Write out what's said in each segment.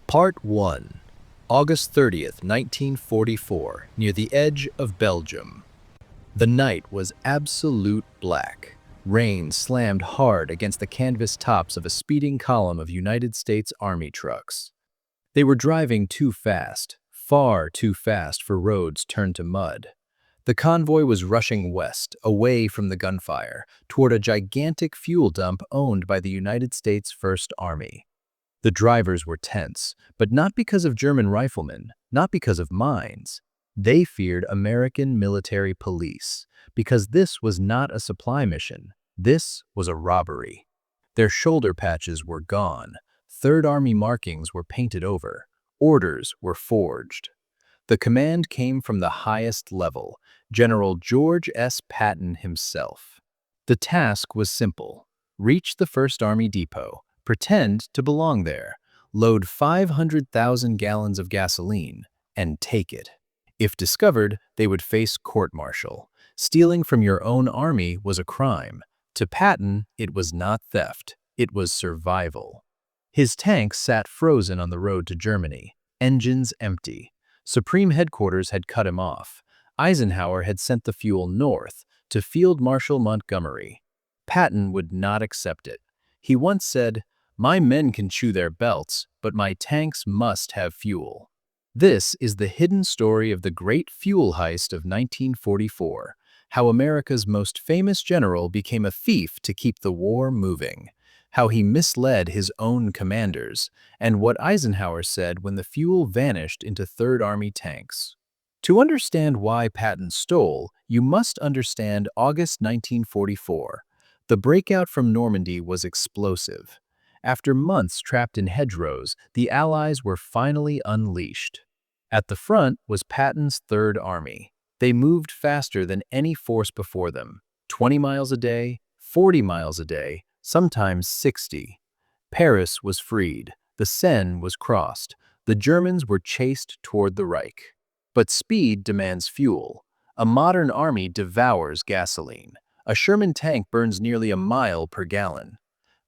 Part 1. August 30th, 1944, near the edge of Belgium. The night was absolute black. Rain slammed hard against the canvas tops of a speeding column of United States Army trucks. They were driving too fast, far too fast for roads turned to mud. The convoy was rushing west, away from the gunfire, toward a gigantic fuel dump owned by the United States First Army. The drivers were tense, but not because of German riflemen, not because of mines. They feared American military police, because this was not a supply mission. This was a robbery. Their shoulder patches were gone. Third Army markings were painted over. Orders were forged. The command came from the highest level, General George S. Patton himself. The task was simple. Reach the First Army depot. Pretend to belong there, load 500,000 gallons of gasoline, and take it. If discovered, they would face court-martial. Stealing from your own army was a crime. To Patton, it was not theft, it was survival. His tanks sat frozen on the road to Germany, engines empty. Supreme Headquarters had cut him off. Eisenhower had sent the fuel north, to Field Marshal Montgomery. Patton would not accept it. He once said, "My men can chew their belts, but my tanks must have fuel." This is the hidden story of the great fuel heist of 1944, how America's most famous general became a thief to keep the war moving, how he misled his own commanders, and what Eisenhower said when the fuel vanished into Third Army tanks. To understand why Patton stole, you must understand August 1944. The breakout from Normandy was explosive. After months trapped in hedgerows, the Allies were finally unleashed. At the front was Patton's Third Army. They moved faster than any force before them, 20 miles a day, 40 miles a day, sometimes 60. Paris was freed, the Seine was crossed, the Germans were chased toward the Reich. But speed demands fuel. A modern army devours gasoline. A Sherman tank burns nearly a mile per gallon.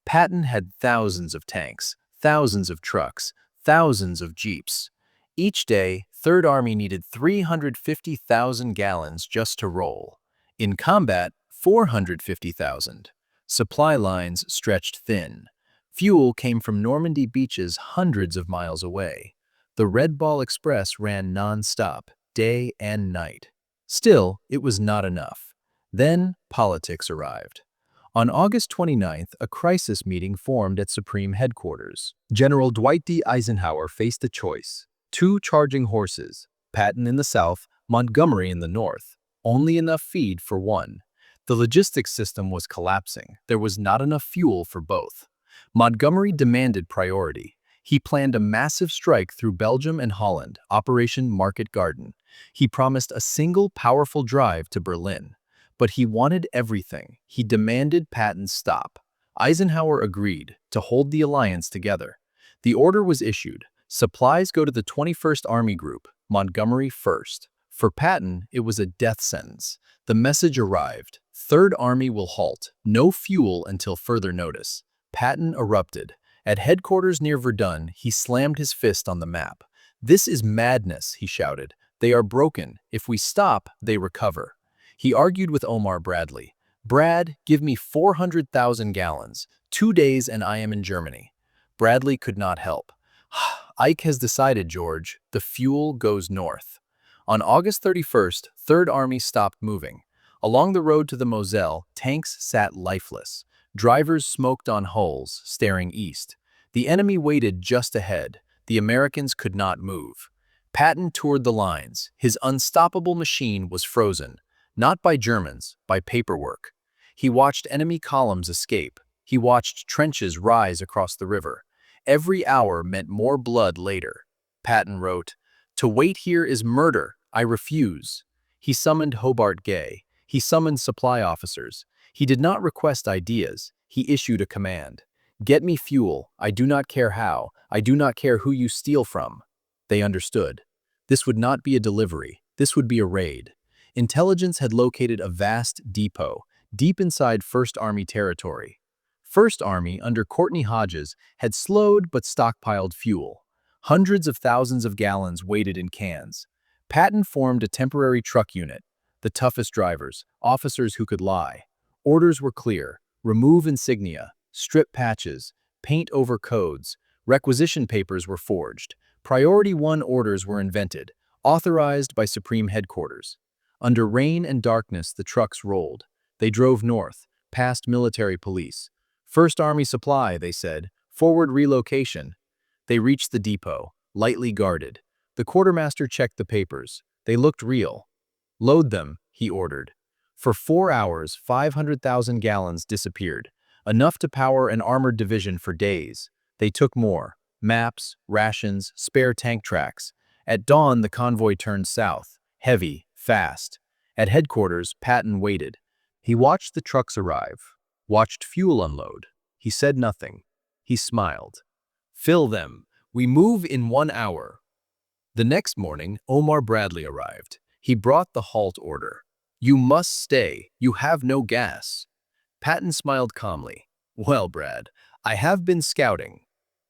Patton had thousands of tanks, thousands of trucks, thousands of jeeps. Each day, Third Army needed 350,000 gallons just to roll. In combat, 450,000. Supply lines stretched thin. Fuel came from Normandy beaches hundreds of miles away. The Red Ball Express ran non-stop, day and night. Still, it was not enough. Then, politics arrived. On August 29th, a crisis meeting formed at Supreme Headquarters. General Dwight D. Eisenhower faced a choice. Two charging horses, Patton in the south, Montgomery in the north. Only enough feed for one. The logistics system was collapsing. There was not enough fuel for both. Montgomery demanded priority. He planned a massive strike through Belgium and Holland, Operation Market Garden. He promised a single powerful drive to Berlin. But he wanted everything. He demanded Patton stop. Eisenhower agreed to hold the alliance together. The order was issued. Supplies go to the 21st Army Group, Montgomery first. For Patton, it was a death sentence. The message arrived. Third Army will halt. No fuel until further notice. Patton erupted. At headquarters near Verdun, he slammed his fist on the map. "This is madness," he shouted. "They are broken. If we stop, they recover." He argued with Omar Bradley. "Brad, give me 400,000 gallons. 2 days and I am in Germany." Bradley could not help. "Ike has decided, George. The fuel goes north." On August 31st, Third Army stopped moving. Along the road to the Moselle, tanks sat lifeless. Drivers smoked on hulls, staring east. The enemy waited just ahead. The Americans could not move. Patton toured the lines. His unstoppable machine was frozen. Not by Germans, by paperwork. He watched enemy columns escape. He watched trenches rise across the river. Every hour meant more blood later. Patton wrote, "To wait here is murder. I refuse." He summoned Hobart Gay. He summoned supply officers. He did not request ideas. He issued a command. "Get me fuel. I do not care how. I do not care who you steal from." They understood. This would not be a delivery. This would be a raid. Intelligence had located a vast depot, deep inside First Army territory. First Army, under Courtney Hodges, had slowed but stockpiled fuel. Hundreds of thousands of gallons waited in cans. Patton formed a temporary truck unit, the toughest drivers, officers who could lie. Orders were clear: remove insignia, strip patches, paint over codes. Requisition papers were forged. Priority 1 orders were invented, authorized by Supreme Headquarters. Under rain and darkness, the trucks rolled. They drove north, past military police. First Army supply, they said. Forward relocation. They reached the depot, lightly guarded. The quartermaster checked the papers. They looked real. Load them, he ordered. For 4 hours, 500,000 gallons disappeared, enough to power an armored division for days. They took more: maps, rations, spare tank tracks. At dawn, the convoy turned south, heavy, fast. At headquarters, Patton waited. He watched the trucks arrive, watched fuel unload. He said nothing. He smiled. Fill them. We move in 1 hour. The next morning, Omar Bradley arrived. He brought the halt order. You must stay. You have no gas. Patton smiled calmly. Well, Brad, I have been scouting.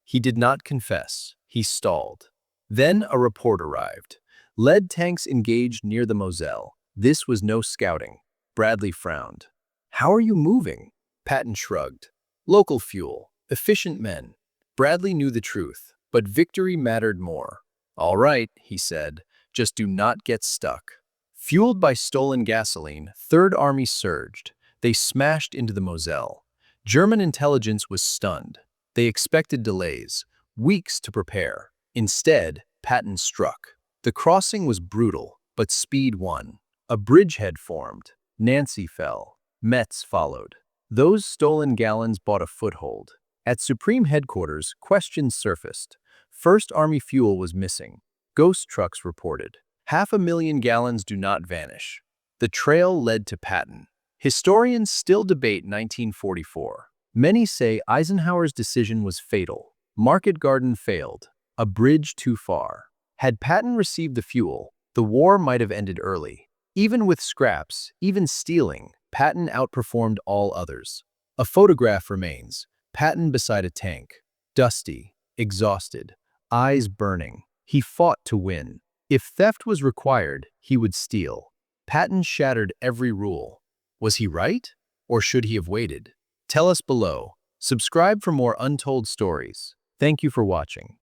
He did not confess. He stalled. Then a report arrived. Lead tanks engaged near the Moselle. This was no scouting. Bradley frowned. How are you moving? Patton shrugged. Local fuel. Efficient men. Bradley knew the truth, but victory mattered more. All right, he said, just do not get stuck. Fueled by stolen gasoline, Third Army surged. They smashed into the Moselle. German intelligence was stunned. They expected delays, weeks to prepare. Instead, Patton struck. The crossing was brutal, but speed won. A bridgehead formed. Nancy fell. Metz followed. Those stolen gallons bought a foothold. At Supreme Headquarters, questions surfaced. First Army fuel was missing. Ghost trucks reported. 500,000 gallons do not vanish. The trail led to Patton. Historians still debate 1944. Many say Eisenhower's decision was fatal. Market Garden failed. A bridge too far. Had Patton received the fuel, the war might have ended early. Even with scraps, even stealing, Patton outperformed all others. A photograph remains. Patton beside a tank. Dusty, exhausted, eyes burning. He fought to win. If theft was required, he would steal. Patton shattered every rule. Was he right? Or should he have waited? Tell us below. Subscribe for more untold stories. Thank you for watching.